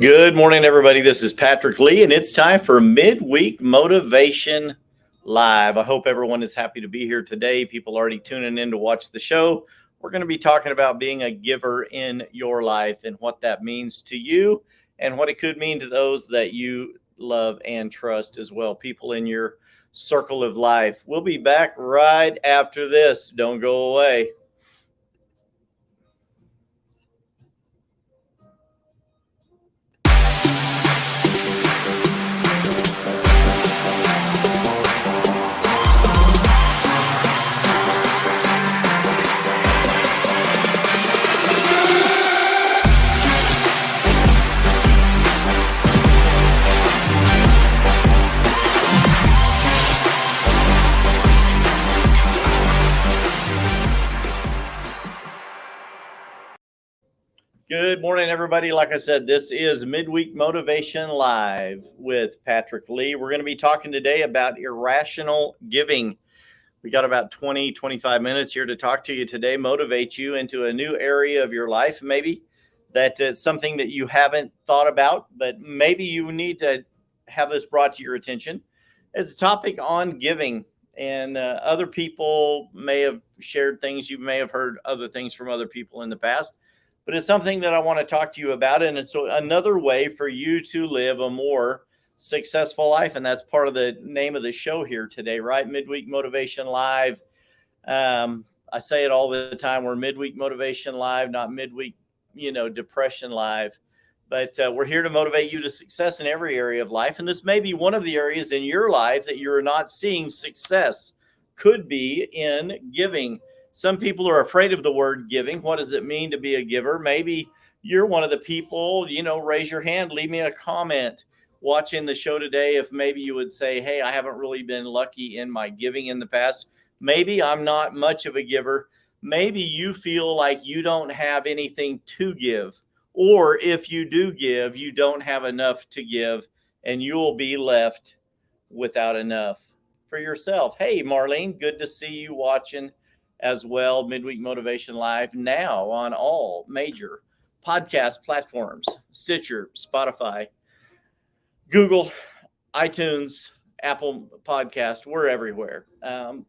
Good morning, everybody. This is Patrick Lee, and it's time for Midweek Motivation Live. I hope everyone is happy to be here today. People already tuning in to watch the show. We're going to be talking about being a giver in your life and what that means to you and what it could mean to those that you love and trust as well, people in your circle of life. We'll be back right after this. Don't go away. Good morning, everybody. Like I said, this is Midweek Motivation Live with Patrick Lee. We're going to be talking today about irrational giving. We got about 25 minutes here to talk to you today, motivate you into a new area of your life. Maybe that is something that you haven't thought about, but maybe you need to have this brought to your attention. It's a topic on giving. And other people may have shared things. You may have heard other things from other people in the past, but it's something that I want to talk to you about. And it's another way for you to live a more successful life. And that's part of the name of the show here today, right? Midweek Motivation Live. I say it all the time. We're Midweek Motivation Live, not Midweek, Depression Live. But we're here to motivate you to success in every area of life. And this may be one of the areas in your life that you're not seeing success. Could be in giving. Some people are afraid of the word giving. What does it mean to be a giver? Maybe you're one of the people, raise your hand, leave me a comment watching the show today. If maybe you would say, hey, I haven't really been lucky in my giving in the past. Maybe I'm not much of a giver. Maybe you feel like you don't have anything to give. Or if you do give, you don't have enough to give and you'll be left without enough for yourself. Hey, Marlene, good to see you watching as well. Midweek Motivation Live now on all major podcast platforms: Stitcher, Spotify, Google, iTunes, Apple Podcast. We're everywhere.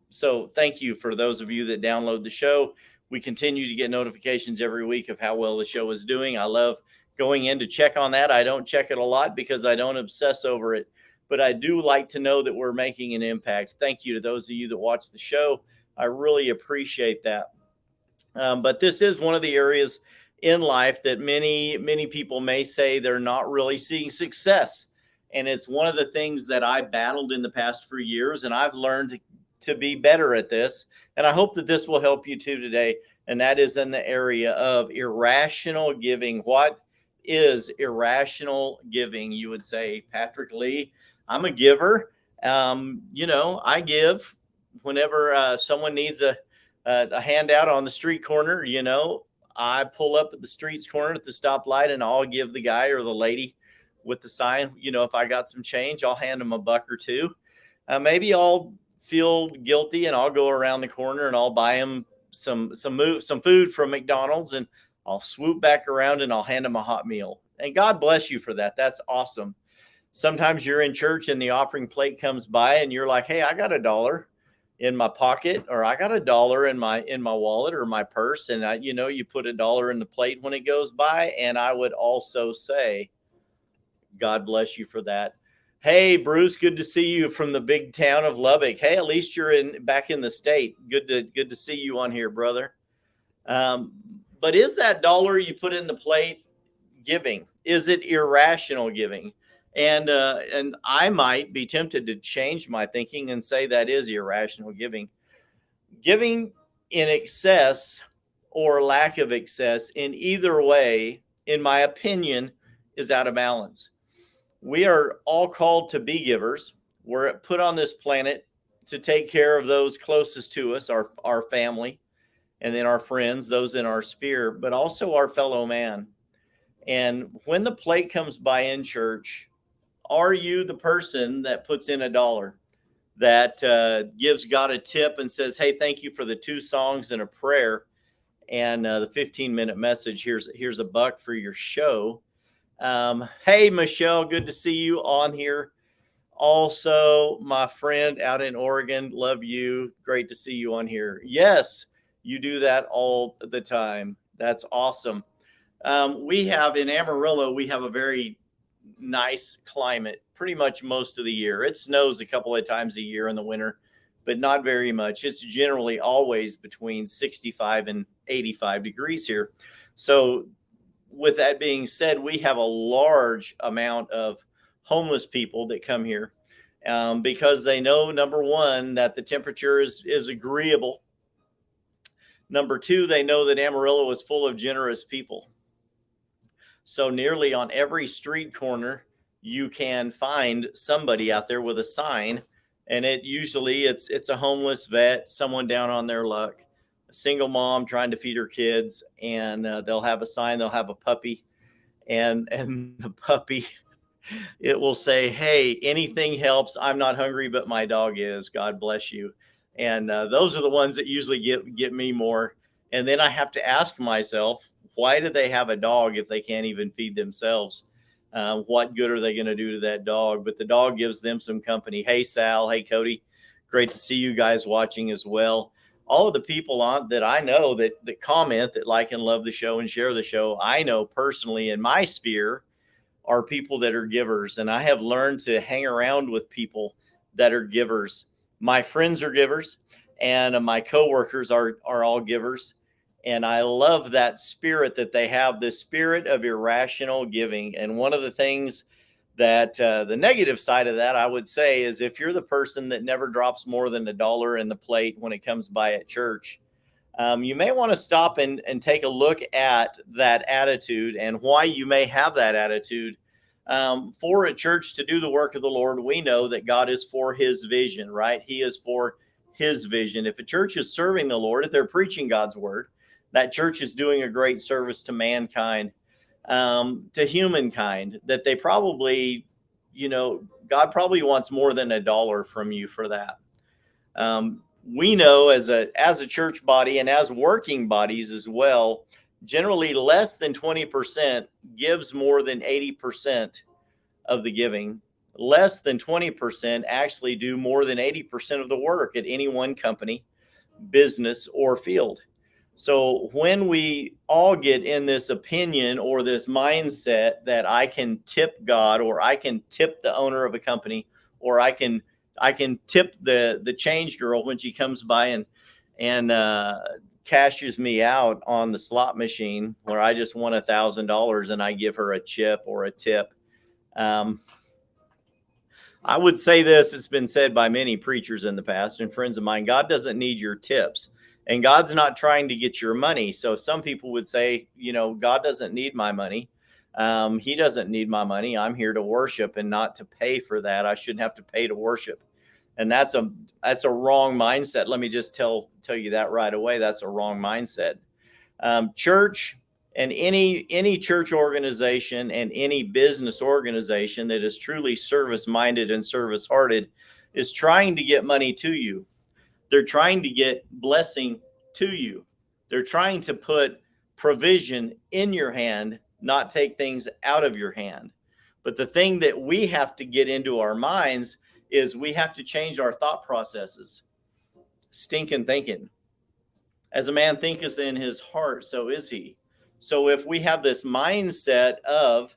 So thank you for those of you that download the show. We continue to get notifications every week of how well the show is doing. I love going in to check on that. I don't check it a lot because I don't obsess over it, but I do like to know that we're making an impact. Thank you to those of you that watch the show. I really appreciate that. But this is one of the areas in life that many people may say they're not really seeing success. And it's one of the things that I battled in the past for years, and I've learned to be better at this. And I hope that this will help you too today. And that is in the area of irrational giving. What is irrational giving? You would say, Patrick Lee, I'm a giver. I give whenever someone needs a handout on the street corner. I pull up at the street's corner at the stoplight and I'll give the guy or the lady with the sign, if I got some change, I'll hand them a buck or two. Maybe I'll feel guilty and I'll go around the corner and I'll buy them some food from McDonald's, and I'll swoop back around and I'll hand them a hot meal. And God bless you for that. That's awesome. Sometimes you're in church and the offering plate comes by and you're like, hey, I got $1 in my pocket, or I got $1 in my wallet or my purse. And you put $1 in the plate when it goes by. And I would also say, God bless you for that. Hey, Bruce, good to see you from the big town of Lubbock. Hey, at least you're back in the state. Good to see you on here, brother. But is that dollar you put in the plate giving? Is it irrational giving? And I might be tempted to change my thinking and say that is irrational giving. Giving in excess or lack of excess in either way, in my opinion, is out of balance. We are all called to be givers. We're put on this planet to take care of those closest to us, our family, and then our friends, those in our sphere, but also our fellow man. And when the plate comes by in church, are you the person that puts in $1, that gives God a tip and says, hey, thank you for the 2 songs and a prayer and the 15-minute message? Here's $1 for your show. Hey, Michelle, good to see you on here. Also, my friend out in Oregon, love you. Great to see you on here. Yes, you do that all the time. That's awesome. We have in Amarillo, we have a very nice climate pretty much most of the year. It snows a couple of times a year in the winter, but not very much. It's generally always between 65 and 85 degrees here. So, with that being said, we have a large amount of homeless people that come here because they know, number one, that the temperature is agreeable. Number two, they know that Amarillo is full of generous people. So nearly on every street corner, you can find somebody out there with a sign, and it's a homeless vet, someone down on their luck, a single mom trying to feed her kids, and they'll have a sign, they'll have a puppy, and the puppy, it will say, "Hey, anything helps. I'm not hungry, but my dog is. God bless you." And those are the ones that usually get me more. And then I have to ask myself, why do they have a dog if they can't even feed themselves? What good are they going to do to that dog? But the dog gives them some company. Hey, Sal. Hey, Cody. Great to see you guys watching as well. All of the people on that I know that comment, that like and love the show and share the show, I know personally in my sphere are people that are givers. And I have learned to hang around with people that are givers. My friends are givers, and my coworkers are all givers. And I love that spirit that they have, the spirit of irrational giving. And one of the things that the negative side of that, I would say, is if you're the person that never drops more than $1 in the plate when it comes by at church, you may want to stop and take a look at that attitude and why you may have that attitude. For a church to do the work of the Lord, we know that God is for his vision, right? He is for his vision. If a church is serving the Lord, if they're preaching God's word, that church is doing a great service to mankind, to humankind, that they probably, God probably wants more than $1 from you for that. We know as a church body and as working bodies as well, generally less than 20% gives more than 80% of the giving. Less than 20% actually do more than 80% of the work at any one company, business, or field. So when we all get in this opinion or this mindset that I can tip God, or I can tip the owner of a company, or I can tip the change girl when she comes by and cashes me out on the slot machine, where I just won $1,000 and I give her a chip or a tip. I would say this, it's been said by many preachers in the past and friends of mine: God doesn't need your tips, and God's not trying to get your money. So some people would say, God doesn't need my money. He doesn't need my money. I'm here to worship and not to pay for that. I shouldn't have to pay to worship. And that's a wrong mindset. Let me just tell you that right away. That's a wrong mindset. Church and any church organization and any business organization that is truly service minded and service hearted is trying to get money to you. They're trying to get blessing to you. They're trying to put provision in your hand, not take things out of your hand. But the thing that we have to get into our minds is we have to change our thought processes. Stinking thinking. As a man thinketh in his heart, so is he. So if we have this mindset of,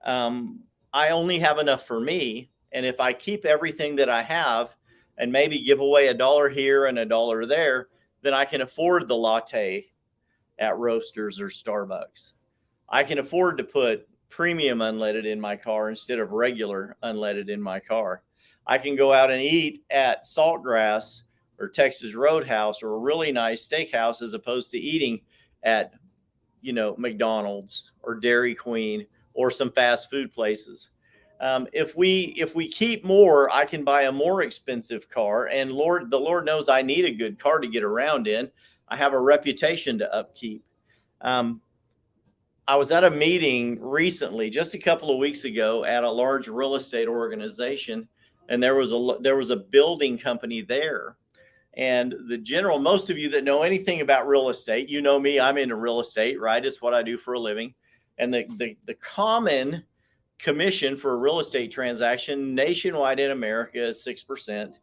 I only have enough for me, and if I keep everything that I have and maybe give away $1 here and $1 there, then I can afford the latte at Roasters or Starbucks. I can afford to put premium unleaded in my car instead of regular unleaded in my car. I can go out and eat at Saltgrass or Texas Roadhouse or a really nice steakhouse as opposed to eating at, McDonald's or Dairy Queen or some fast food places. If we keep more, I can buy a more expensive car. And the Lord knows I need a good car to get around in. I have a reputation to upkeep. I was at a meeting recently, just a couple of weeks ago, at a large real estate organization, and there was a building company there. And most of you that know anything about real estate, you know me, I'm into real estate, right? It's what I do for a living. And the common commission for a real estate transaction nationwide in America is 6%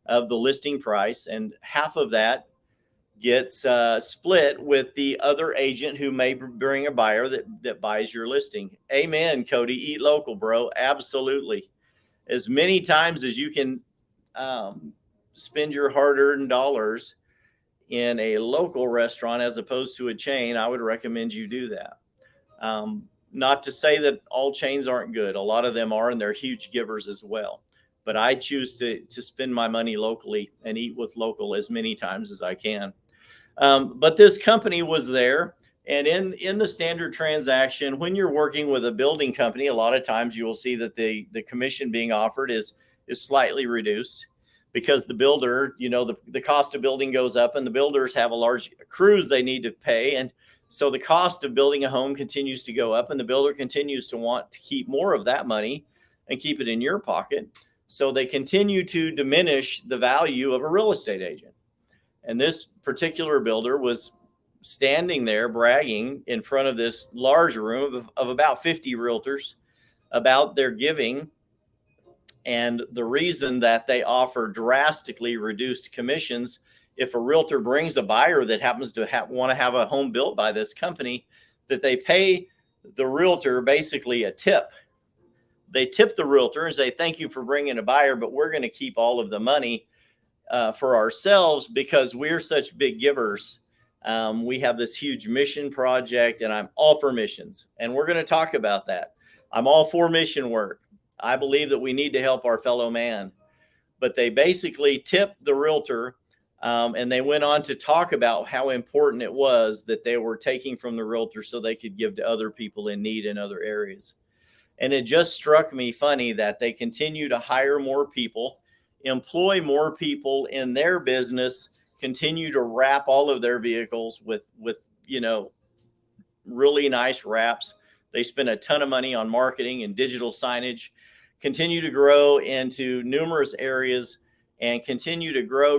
of the listing price, and half of that gets split with the other agent who may bring a buyer that buys your listing. Amen, Cody. Eat local, bro. Absolutely. As many times as you can spend your hard-earned dollars in a local restaurant as opposed to a chain, I would recommend you do that. Not to say that all chains aren't good. A lot of them are, and they're huge givers as well. But I choose to spend my money locally and eat with local as many times as I can. But this company was there. And in the standard transaction, when you're working with a building company, a lot of times you will see that the commission being offered is slightly reduced because the builder, the cost of building goes up, and the builders have a large crews they need to pay. And so the cost of building a home continues to go up, and the builder continues to want to keep more of that money and keep it in your pocket. So they continue to diminish the value of a real estate agent. And this particular builder was standing there bragging in front of this large room of about 50 realtors about their giving and the reason that they offer drastically reduced commissions. If a realtor brings a buyer that happens to want to have a home built by this company, that they pay the realtor basically a tip. They tip the realtor and say, thank you for bringing a buyer, but we're going to keep all of the money for ourselves because we're such big givers. We have this huge mission project, and I'm all for missions. And we're going to talk about that. I'm all for mission work. I believe that we need to help our fellow man. But they basically tipped the realtor, and they went on to talk about how important it was that they were taking from the realtor so they could give to other people in need in other areas. And it just struck me funny that they continue to hire more people, employ more people in their business, continue to wrap all of their vehicles with really nice wraps. They spend a ton of money on marketing and digital signage, continue to grow into numerous areas, and continue to grow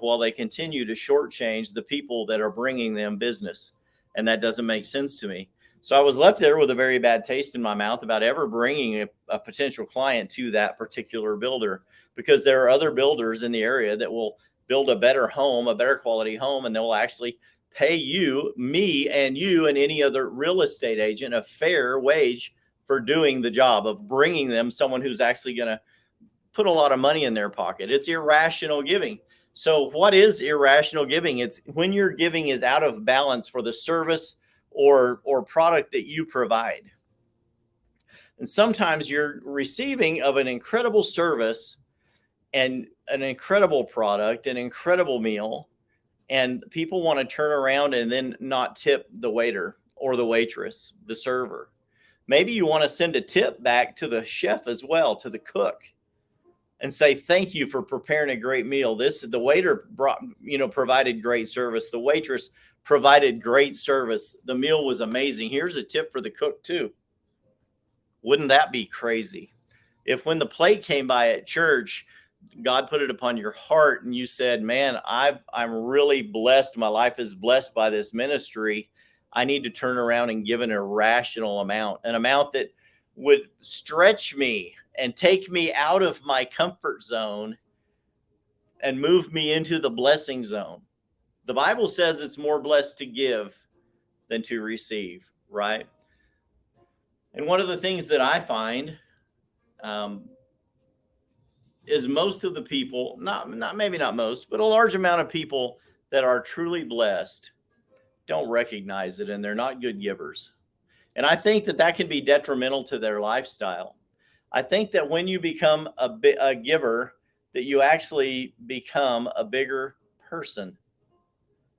while they continue to shortchange the people that are bringing them business. And that doesn't make sense to me. So I was left there with a very bad taste in my mouth about ever bringing a potential client to that particular builder, because there are other builders in the area that will build a better home, a better quality home, and they'll actually pay you, me, and you, and any other real estate agent a fair wage for doing the job of bringing them someone who's actually going to put a lot of money in their pocket. It's irrational giving. So what is irrational giving? It's when your giving is out of balance for the service or product that you provide. And sometimes you're receiving of an incredible service and an incredible product, an incredible meal, and people want to turn around and then not tip the waiter or the waitress, the server. Maybe you want to send a tip back to the chef as well, to the cook, and say, thank you for preparing a great meal. The waiter provided great service. The waitress provided great service. The meal was amazing. Here's a tip for the cook too. Wouldn't that be crazy? If when the plate came by at church, God put it upon your heart and you said, man, I'm really blessed. My life is blessed by this ministry. I need to turn around and give an irrational amount, an amount that would stretch me and take me out of my comfort zone and move me into the blessing zone. The Bible says it's more blessed to give than to receive, right? And one of the things that I find is most of the people, maybe not most, but a large amount of people that are truly blessed don't recognize it, and they're not good givers. And I think that can be detrimental to their lifestyle. I think that when you become a giver, that you actually become a bigger person.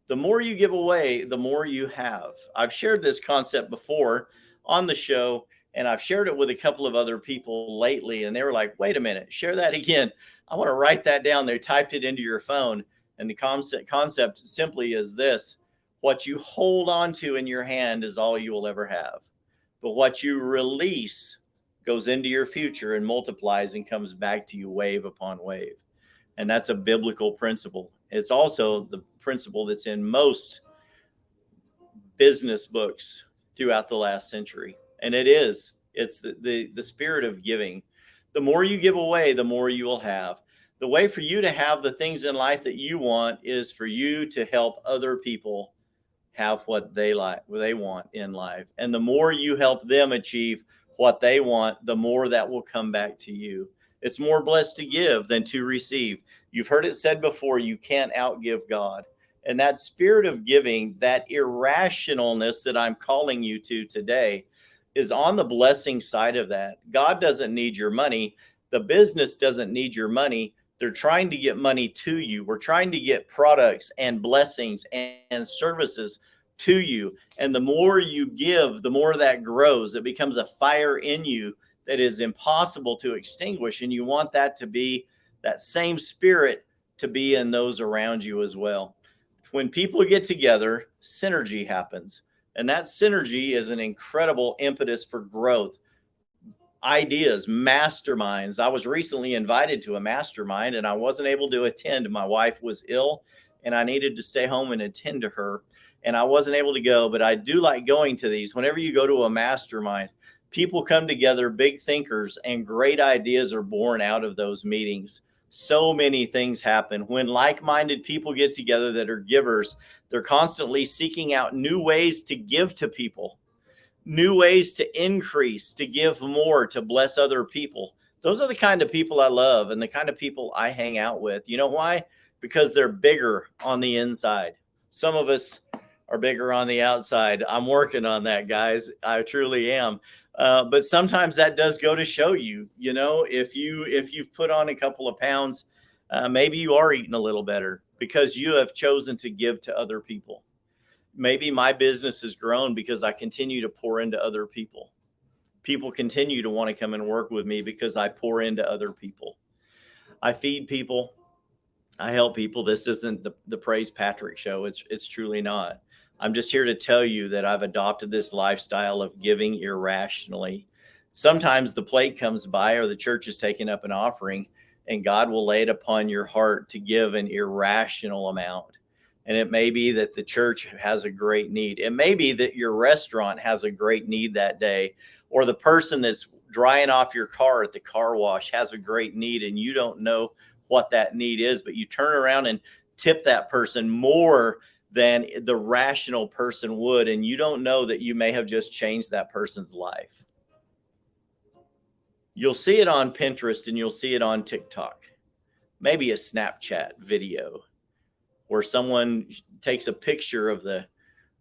The more you give away, the more you have. I've shared this concept before on the show, and I've shared it with a couple of other people lately, and they were like, wait a minute, share that again. I want to write that down. They typed it into your phone. And the concept simply is this: what you hold on to in your hand is all you will ever have. But what you release goes into your future and multiplies and comes back to you wave upon wave. And that's a biblical principle. It's also the principle that's in most business books throughout the last century. And it is It's the spirit of giving. The more you give away, the more you will have. The way for you to have the things in life that you want is for you to help other people have what they like, what they want in life. And the more you help them achieve what they want, the more that will come back to you. It's more blessed to give than to receive. You've heard it said before, you can't outgive God. And that spirit of giving, that irrationalness that I'm calling you to today, is on the blessing side of that. God doesn't need your money. The business doesn't need your money. They're trying to get money to you. We're trying to get products and blessings and services to you. And the more you give, the more that grows. It becomes a fire in you that is impossible to extinguish. And you want that to be that same spirit to be in those around you as well. When people get together, synergy happens. And that synergy is an incredible impetus for growth, ideas, masterminds. I was recently invited to a mastermind and I wasn't able to attend. My wife was ill and I needed to stay home and attend to her. And I wasn't able to go, but I do like going to these. Whenever you go to a mastermind, people come together, big thinkers, and great ideas are born out of those meetings. So many things happen when like minded people get together that are givers. They're constantly seeking out new ways to give to people, new ways to increase, to give more, to bless other people. Those are the kind of people I love and the kind of people I hang out with. You know why? Because they're bigger on the inside. Some of us are bigger on the outside. I'm working on that, guys. I truly am. But sometimes that does go to show you, if you've put on a couple of pounds, maybe you are eating a little better because you have chosen to give to other people. Maybe my business has grown because I continue to pour into other people. People continue to want to come and work with me because I pour into other people. I feed people. I help people. This isn't the Praise Patrick show. It's truly not. I'm just here to tell you that I've adopted this lifestyle of giving irrationally. Sometimes the plate comes by or the church is taking up an offering and God will lay it upon your heart to give an irrational amount. And it may be that the church has a great need. It may be that your restaurant has a great need that day, or the person that's drying off your car at the car wash has a great need and you don't know what that need is, but you turn around and tip that person more than the rational person would. And you don't know that you may have just changed that person's life. You'll see it on Pinterest and you'll see it on TikTok, maybe a Snapchat video where someone takes a picture of the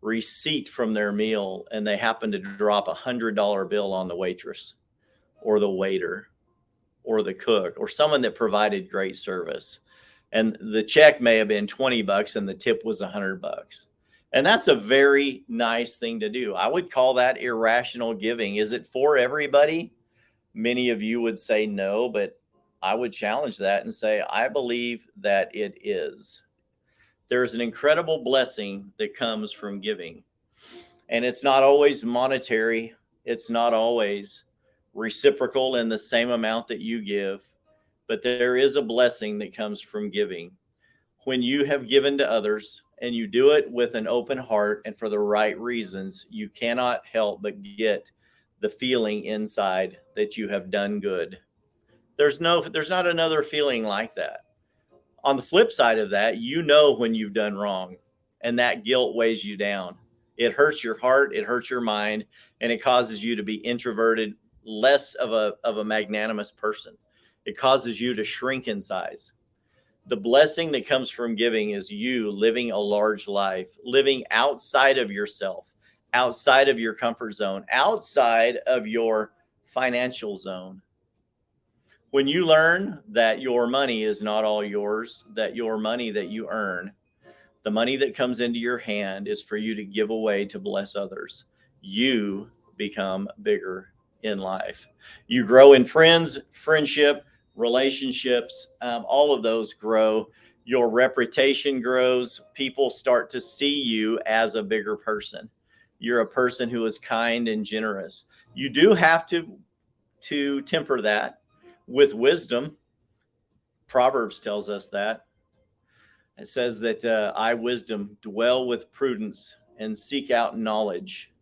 receipt from their meal and they happen to drop $100 bill on the waitress or the waiter or the cook or someone that provided great service. And the check may have been $20 and the tip was $100. And that's a very nice thing to do. I would call that irrational giving. Is it for everybody? Many of you would say no, but I would challenge that and say, I believe that it is. There's an incredible blessing that comes from giving. And it's not always monetary. It's not always reciprocal in the same amount that you give, but there is a blessing that comes from giving. When you have given to others and you do it with an open heart and for the right reasons, you cannot help but get the feeling inside that you have done good. There's not another feeling like that. On the flip side of that, when you've done wrong and that guilt weighs you down. It hurts your heart, it hurts your mind, and it causes you to be introverted, less of a magnanimous person. It causes you to shrink in size. The blessing that comes from giving is you living a large life, living outside of yourself, outside of your comfort zone, outside of your financial zone. When you learn that your money is not all yours, that your money that you earn, the money that comes into your hand is for you to give away to bless others, you become bigger in life. You grow in friendship, relationships, all of those grow. Your reputation grows. People start to see you as a bigger person. You're a person who is kind and generous. You do have to temper that with wisdom. Proverbs tells us that. It says that I, wisdom, dwell with prudence and seek out knowledge,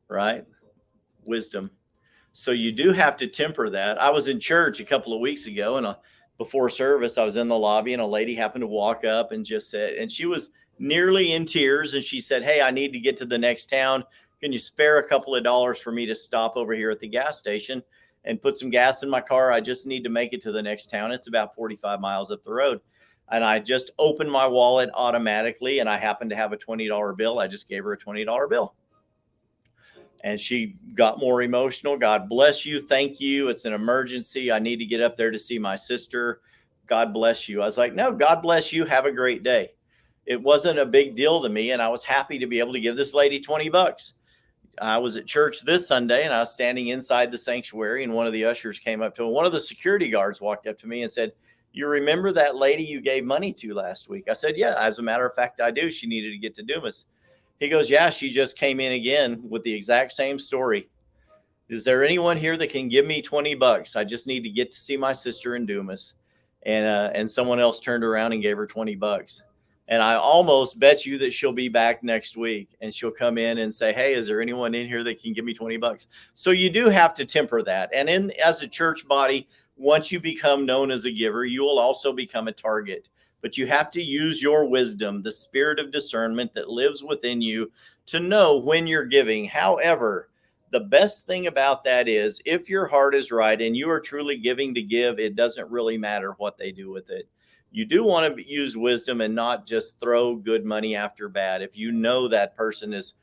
right? Wisdom. So you do have to temper that. I was in church a couple of weeks ago, and before service, I was in the lobby, and a lady happened to walk up and just said, and she was nearly in tears, and she said, "Hey, I need to get to the next town. Can you spare a couple of dollars for me to stop over here at the gas station and put some gas in my car? I just need to make it to the next town. It's about 45 miles up the road." And I just opened my wallet automatically, and I happened to have a $20 bill. I just gave her a $20 bill. And she got more emotional. "God bless you. Thank you. It's an emergency. I need to get up there to see my sister. God bless you." I was like, "No, God bless you. Have a great day." It wasn't a big deal to me. And I was happy to be able to give this lady 20 bucks. I was at church this Sunday, and I was standing inside the sanctuary, and one of the ushers came up to me. One of the security guards walked up to me and said, "You remember that lady you gave money to last week?" I said, "Yeah, as a matter of fact, I do. She needed to get to Dumas." He goes, "Yeah, she just came in again with the exact same story. Is there anyone here that can give me 20 bucks? I just need to get to see my sister in Dumas." And someone else turned around and gave her 20 bucks. And I almost bet you that she'll be back next week, and she'll come in and say, "Hey, is there anyone in here that can give me 20 bucks?" So you do have to temper that. And as a church body, once you become known as a giver, you will also become a target. But you have to use your wisdom, the spirit of discernment that lives within you, to know when you're giving. However, the best thing about that is if your heart is right and you are truly giving to give, it doesn't really matter what they do with it. You do want to use wisdom and not just throw good money after bad. If you know that person is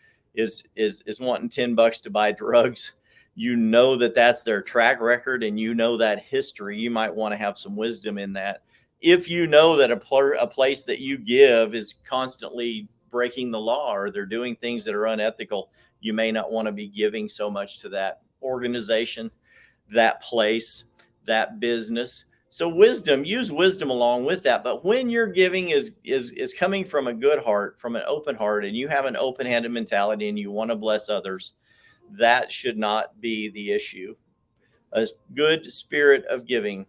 wanting 10 bucks to buy drugs, you know that that's their track record, and you know that history, you might want to have some wisdom in that. If you know that a place that you give is constantly breaking the law, or they're doing things that are unethical, you may not want to be giving so much to that organization, that place, that business. So wisdom, use wisdom along with that. But when your giving is coming from a good heart, from an open heart, and you have an open-handed mentality and you want to bless others, that should not be the issue. A good spirit of giving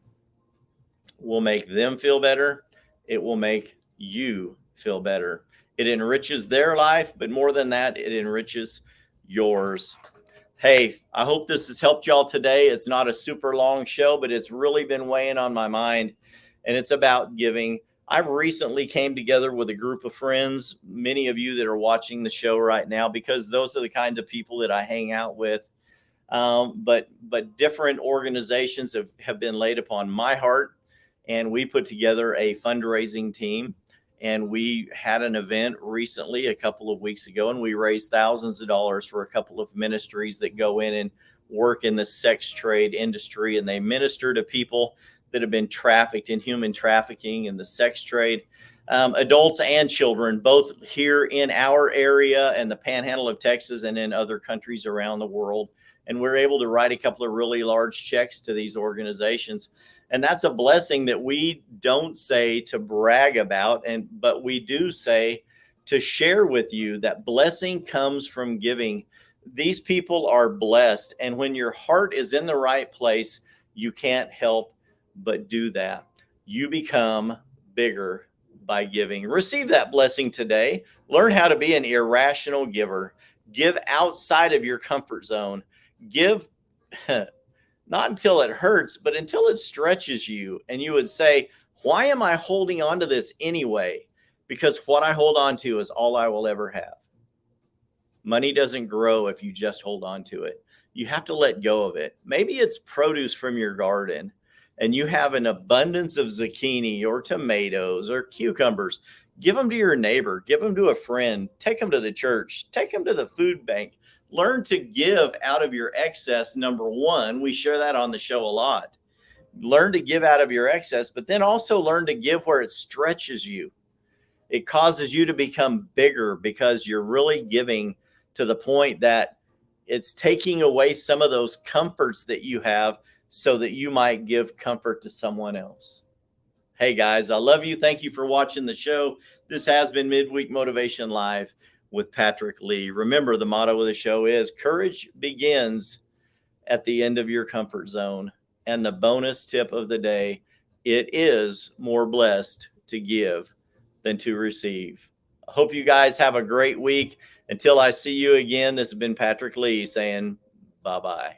will make them feel better. It will make you feel better. It enriches their life, but more than that, it enriches yours. Hey, I hope this has helped y'all today. It's not a super long show, but it's really been weighing on my mind, and it's about giving. I recently came together with a group of friends, many of you that are watching the show right now, because those are the kinds of people that I hang out with. But different organizations have been laid upon my heart, and we put together a fundraising team. And we had an event recently, a couple of weeks ago, and we raised thousands of dollars for a couple of ministries that go in and work in the sex trade industry. And they minister to people that have been trafficked in human trafficking and the sex trade, adults and children, both here in our area and the panhandle of Texas and in other countries around the world. And we're able to write a couple of really large checks to these organizations. And that's a blessing that we don't say to brag about, but we do say to share with you that blessing comes from giving. These people are blessed. And when your heart is in the right place, you can't help but do that. You become bigger by giving. Receive that blessing today. Learn how to be an irrational giver. Give outside of your comfort zone. Give not until it hurts, but until it stretches you. And you would say, "Why am I holding on to this anyway?" Because what I hold on to is all I will ever have. Money doesn't grow if you just hold on to it. You have to let go of it. Maybe it's produce from your garden, and you have an abundance of zucchini or tomatoes or cucumbers. Give them to your neighbor, give them to a friend, take them to the church, take them to the food bank. Learn to give out of your excess. Number one, we share that on the show a lot. Learn to give out of your excess, but then also learn to give where it stretches you. It causes you to become bigger because you're really giving to the point that it's taking away some of those comforts that you have so that you might give comfort to someone else. Hey guys, I love you. Thank you for watching the show. This has been Midweek Motivation Live with Patrick Lee. Remember, the motto of the show is courage begins at the end of your comfort zone. And the bonus tip of the day, it is more blessed to give than to receive. I hope you guys have a great week. Until I see you again, this has been Patrick Lee saying bye-bye.